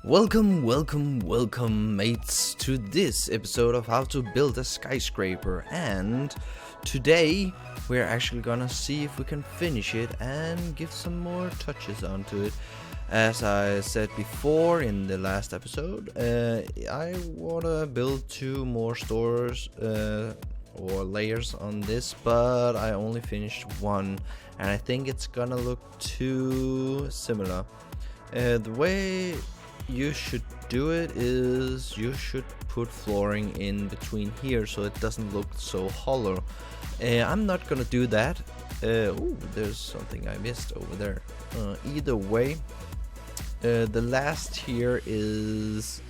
Welcome, mates, to this episode of how to build a skyscraper. And today we're actually gonna see if we can finish it and give some more touches onto it. As I said before in the last episode, I wanna build 2 more stores or layers on this, but I only finished 1, and I think it's gonna look too similar. The way you should do it is you should put flooring in between here so it doesn't look so hollow. I'm not gonna do that. Oh, there's something I missed over there. Either way, the last here is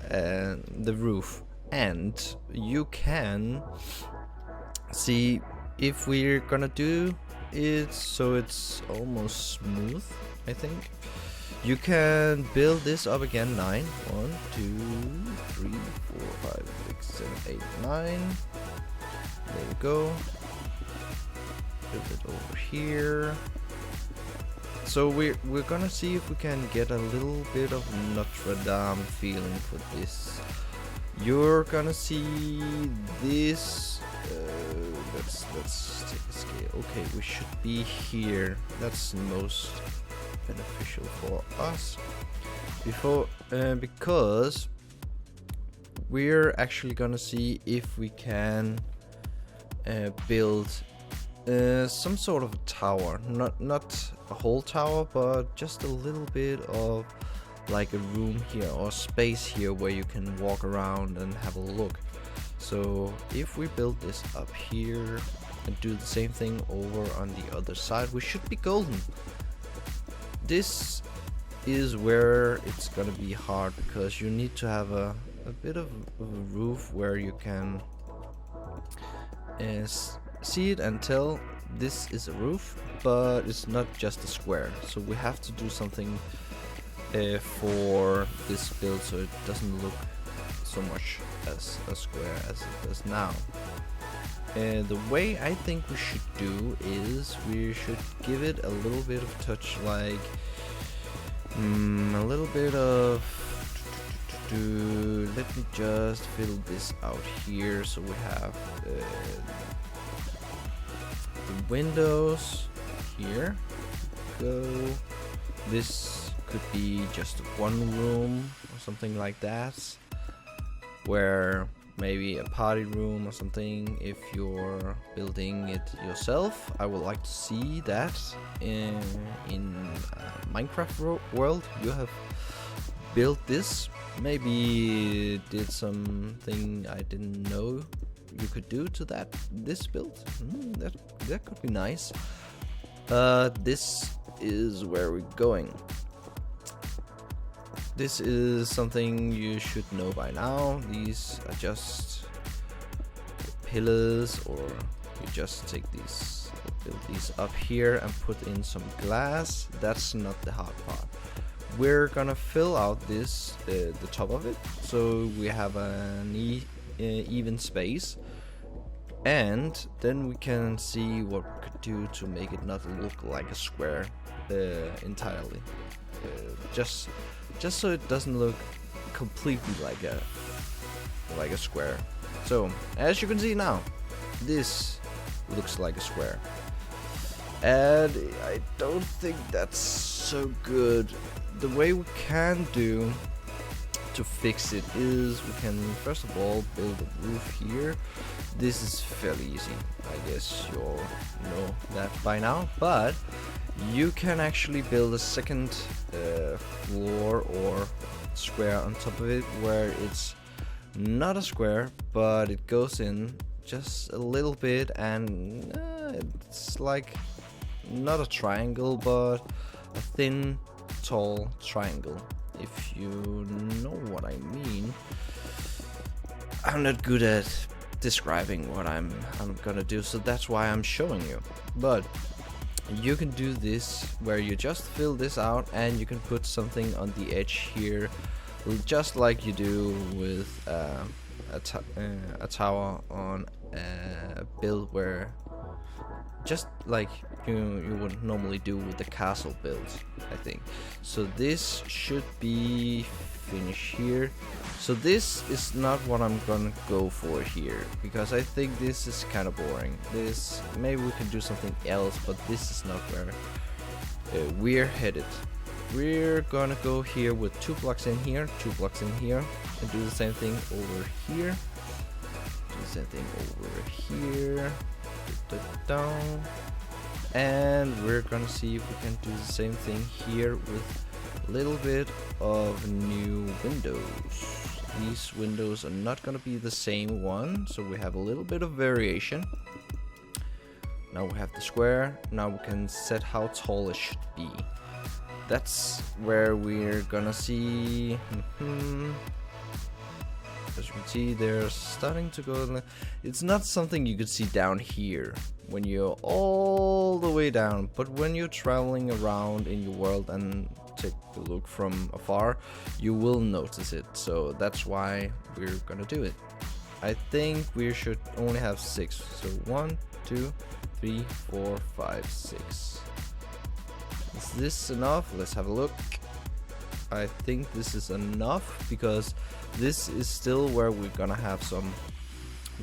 the roof, and you can see if we're gonna do it so it's almost smooth. I think you can build this up again. 9, 1, 2, 3, 4, 5, 6, 7, 8, 9. There we go. Build it over here. So we're gonna see if we can get a little bit of Notre Dame feeling for this. You're gonna see this. Let's take a scale. Okay, we should be here. That's most beneficial for us because we're actually gonna see if we can build some sort of a tower, not a whole tower, but just a little bit of like a room here or space here where you can walk around and have a look. So if we build this up here and do the same thing over on the other side, we should be golden. This is where it's gonna be hard because you need to have a bit of a roof where you can see it and tell this is a roof, but it's not just a square. So we have to do something for this build so it doesn't look so much as a square as it does now. The way I think we should do is we should give it a little bit of touch, like a little bit of let me just fill this out here so we have the windows here. Go. This could be just one room or something like that, where maybe a party room or something if you're building it yourself. I would like to see that in Minecraft world. You have built this, maybe did something I didn't know you could do to this build. That could be nice. This is where we're going. This is something you should know by now. These are just pillars, or you just take these, build these up here and put in some glass. That's not the hard part. We're gonna fill out this, the top of it, so we have an even space, and then we can see what we could do to make it not look like a square entirely. Just so it doesn't look completely like a square. So as you can see now, this looks like a square, and I don't think that's so good. The way we can do to fix it is we can first of all build a roof here. This is fairly easy, I guess you all know that by now, but you can actually build a second floor or square on top of it, where it's not a square but it goes in just a little bit, and it's like not a triangle but a thin tall triangle, if you know what I mean. I'm not good at describing what I'm gonna do, so that's why I'm showing you. But you can do this where you just fill this out and you can put something on the edge here, just like you do with a tower on a build, where just like you would normally do with the castle build, I think. So this should be finish here. So this is not what I'm gonna go for here, because I think this is kind of boring. This, maybe we can do something else, but this is not where we're headed. We're gonna go here with 2 blocks in here, 2 blocks in here, and do the same thing over here. Do the same thing over here. Down. And we're gonna see if we can do the same thing here with a little bit of new windows. These windows are not gonna be the same one, so we have a little bit of variation. Now we have the square. Now we can set how tall it should be. That's where we're gonna see. As you can see, they're starting to go. It's not something you could see down here when you're all the way down, but when you're traveling around in your world and take a look from afar, you will notice it. So that's why we're gonna do it. I think we should only have 6. So 1, 2, 3, 4, 5, 6. Is this enough? Let's have a look. I think this is enough, because this is still where we're gonna have some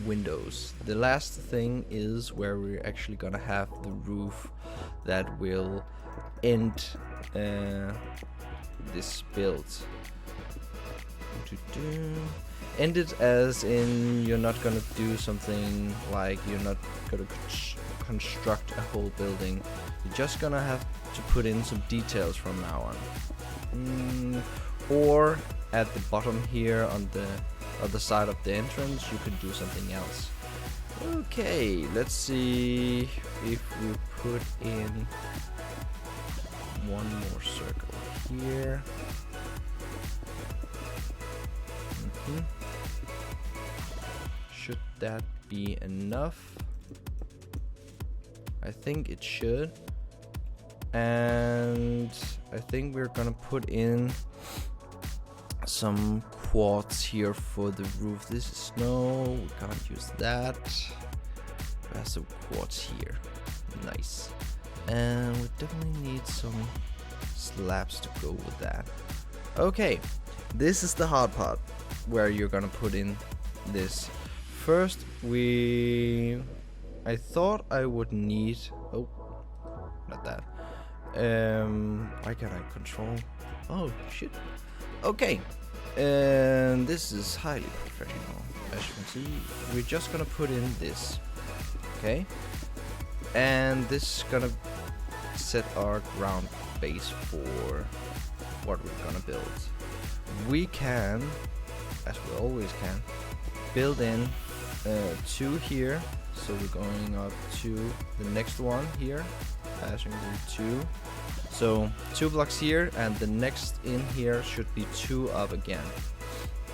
windows. The last thing is where we're actually gonna have the roof that will end this build. End it as in you're not gonna do something like you're not gonna construct a whole building. You're just gonna have to put in some details from now on. Or at the bottom here on the other side of the entrance, you could do something else. Okay, let's see if we put in one more circle here. Should that be enough? I think it should. And I think we're gonna put in some quartz here for the roof. This is snow, we can't use that. We have some quartz here. Nice. And we definitely need some slabs to go with that. Okay, this is the hard part where you're gonna put in this. First, I thought I would need, oh, not that. Why can't I control? Oh shit. Okay, and this is highly professional. As you can see, we're just gonna put in this. Okay, and this is gonna set our ground base for what we're gonna build. We can, as we always can, build in 2 here. So we're going up to the next one here. As you can do 2. So 2 blocks here, and the next in here should be 2 up again.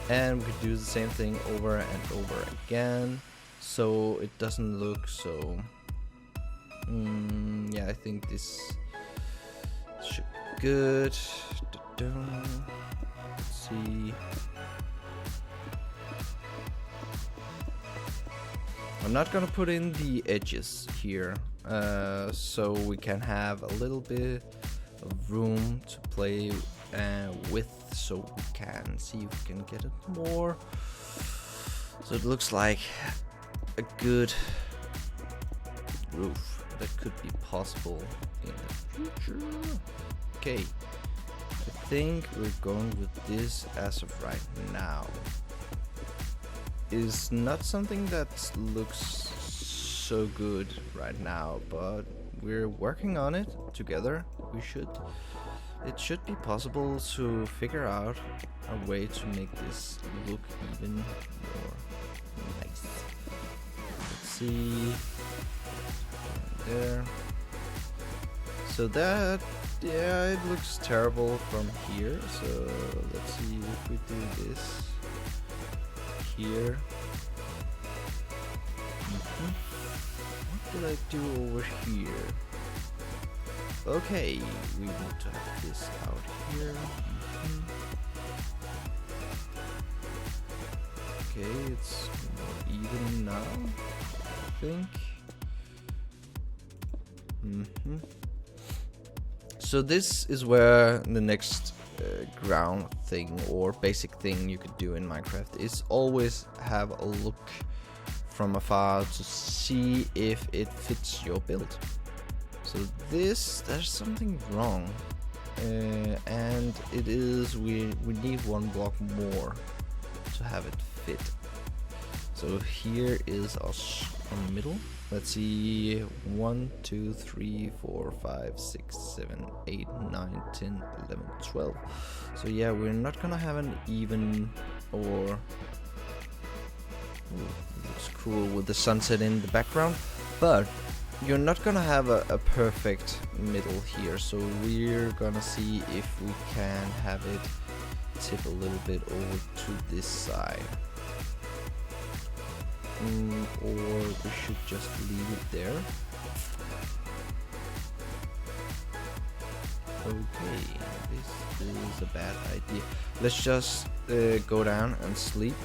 And we could do the same thing over and over again, so it doesn't look so. Yeah, I think this should be good. Let's see. I'm not gonna put in the edges here, so we can have a little bit of room to play with, so we can see if we can get it more. So it looks like a good roof that could be possible in the future. Okay, I think we're going with this as of right now. Is not something that looks so good right now, but we're working on it together. It should be possible to figure out a way to make this look even more nice. Let's see. There. So that, yeah, it looks terrible from here. So let's see if we do this here. What did I do over here? Okay, we need to have this out here. Okay, it's more even now, I think. So this is where the next ground thing or basic thing you could do in Minecraft is always have a look from afar to see if it fits your build. So there's something wrong, and it is we need one block more to have it fit. So here is our middle. Let's see, 1, 2, 3, 4, 5, 6, 7, 8, 9, 10, 11, 12. So yeah, we're not gonna have an even or... Ooh, looks cool with the sunset in the background, but you're not gonna have a perfect middle here. So we're gonna see if we can have it tip a little bit over to this side. Or we should just leave it there. Okay, this is a bad idea. Let's just go down and sleep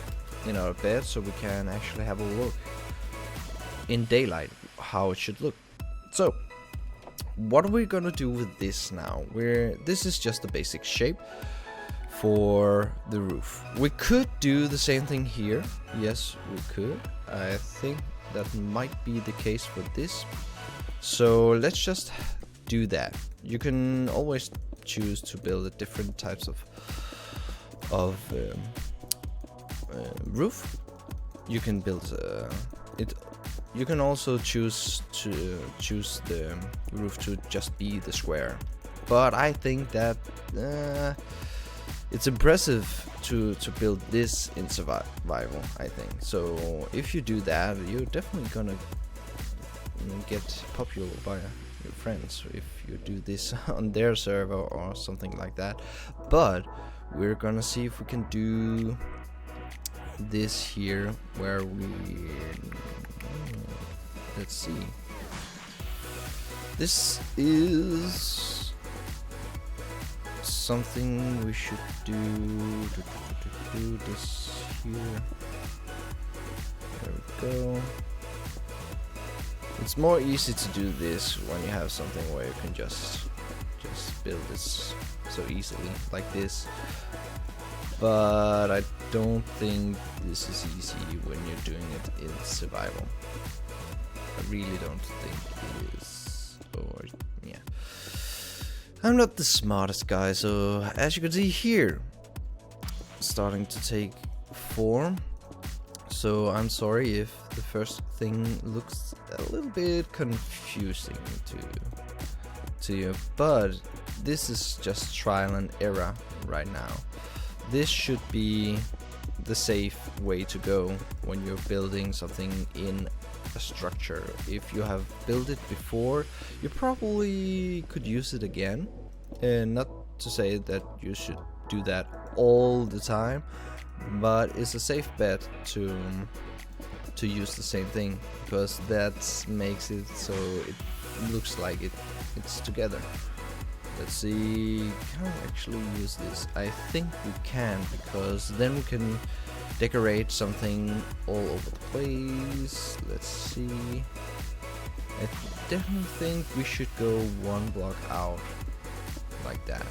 in our bed so we can actually have a look in daylight how it should look. So what are we gonna do with this now? This is just a basic shape for the roof. We could do the same thing here. Yes, we could. I think that might be the case for this. So let's just do that. You can always choose to build different types of roof. You can build it. You can also choose the roof to just be the square. But I think that it's impressive to build this in survival, I think. So if you do that, you're definitely gonna get popular by your friends if you do this on their server or something like that. But we're gonna see if we can do this here where we... let's see. This is something we should do this here. There we go. It's more easy to do this when you have something where you can just build this so easily like this. But I don't think this is easy when you're doing it in survival. I really don't think it is. Or yeah. I'm not the smartest guy, so as you can see here, starting to take form. So I'm sorry if the first thing looks a little bit confusing to you, but this is just trial and error right now. This should be the safe way to go when you're building something in a structure. If you have built it before, you probably could use it again. And not to say that you should do that all the time, but it's a safe bet to use the same thing, because that makes it so it looks like it's together. Let's see, can I actually use this? I think we can, because then we can decorate something all over the place. Let's see. I definitely think we should go one block out like that.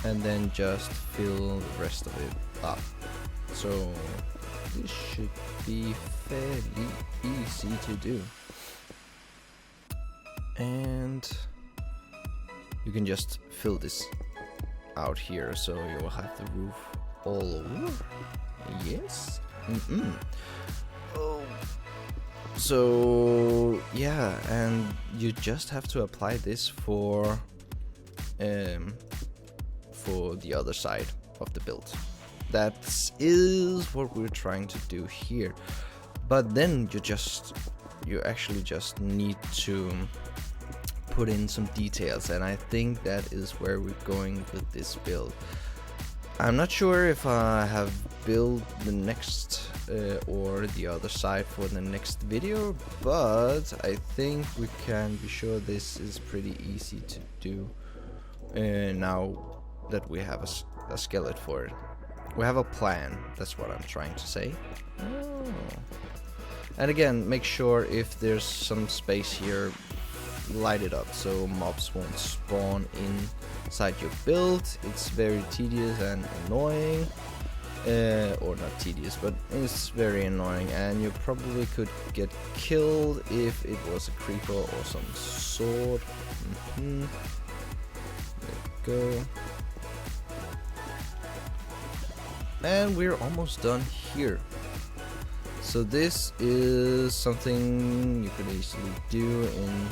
And then just fill the rest of it up. So this should be fairly easy to do. And you can just fill this out here, so you will have the roof all over. Yes. Oh. So yeah, and you just have to apply this for the other side of the build. That is what we're trying to do here. But then you actually just need to put in some details, and I think that is where we're going with this build. I'm not sure if I have built the next or the other side for the next video, but I think we can be sure this is pretty easy to do now that we have a skeleton for it. We have a plan, that's what I'm trying to say. Oh. And again, make sure if there's some space here, light it up so mobs won't spawn inside your build. It's very tedious and annoying. Or not tedious, but it's very annoying, and you probably could get killed if it was a creeper or some sort. There we go. And we're almost done here. So this is something you could easily do in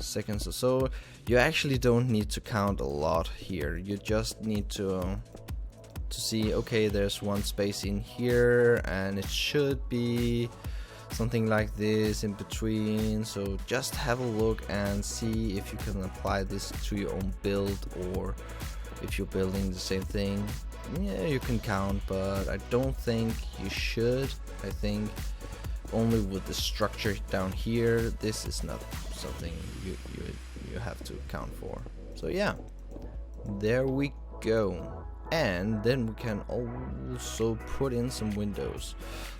seconds or so. You actually don't need to count a lot here. You just need to see, okay, there's one space in here and it should be something like this in between. So just have a look and see if you can apply this to your own build, or if you're building the same thing. Yeah, you can count, but I don't think you should. I think only with the structure down here, this is not something you have to count for. So yeah, there we go. And then we can also put in some windows.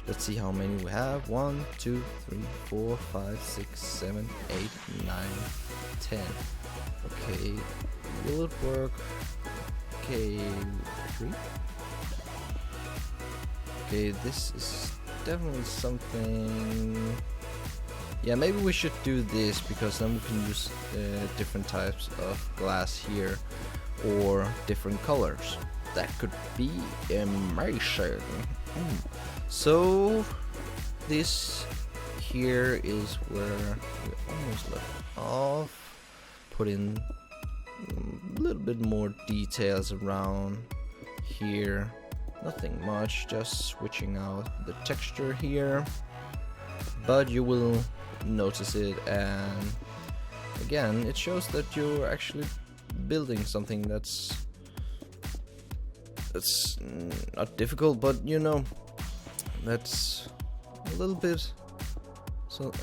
Let's see how many we have. 1, 2, 3, 4, 5, 6, 7, 8, 9, 10. Okay, will it work? Okay, 3. Okay, this is definitely something. Yeah, maybe we should do this, because then we can use different types of glass here, or different colors. That could be amazing. So this here is where we almost left off. Put in a little bit more details around here. Nothing much, just switching out the texture here. But you will notice it, and again, it shows that you're actually building something that's not difficult, but you know, that's a little bit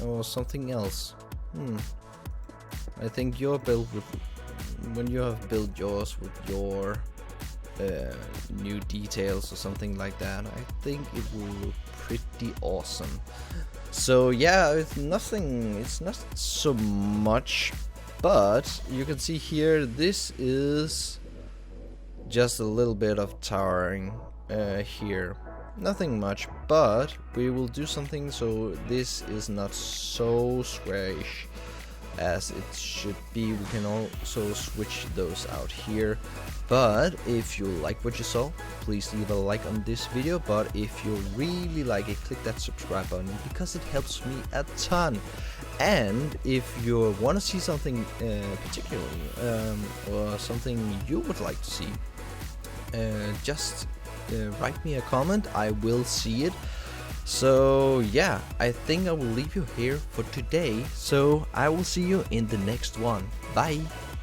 or something else. I think your build when you have built yours with your new details or something like that, I think it will look pretty awesome. So yeah, it's not so much, but you can see here, this is just a little bit of towering here. Nothing much, but we will do something so this is not so squarish as it should be. We can also switch those out here. But if you like what you saw, please leave a like on this video. But if you really like it, click that subscribe button, because it helps me a ton. And if you want to see something particularly or something you would like to see, just write me a comment. I will see it. So yeah, I think I will leave you here for today. So I will see you in the next one. Bye.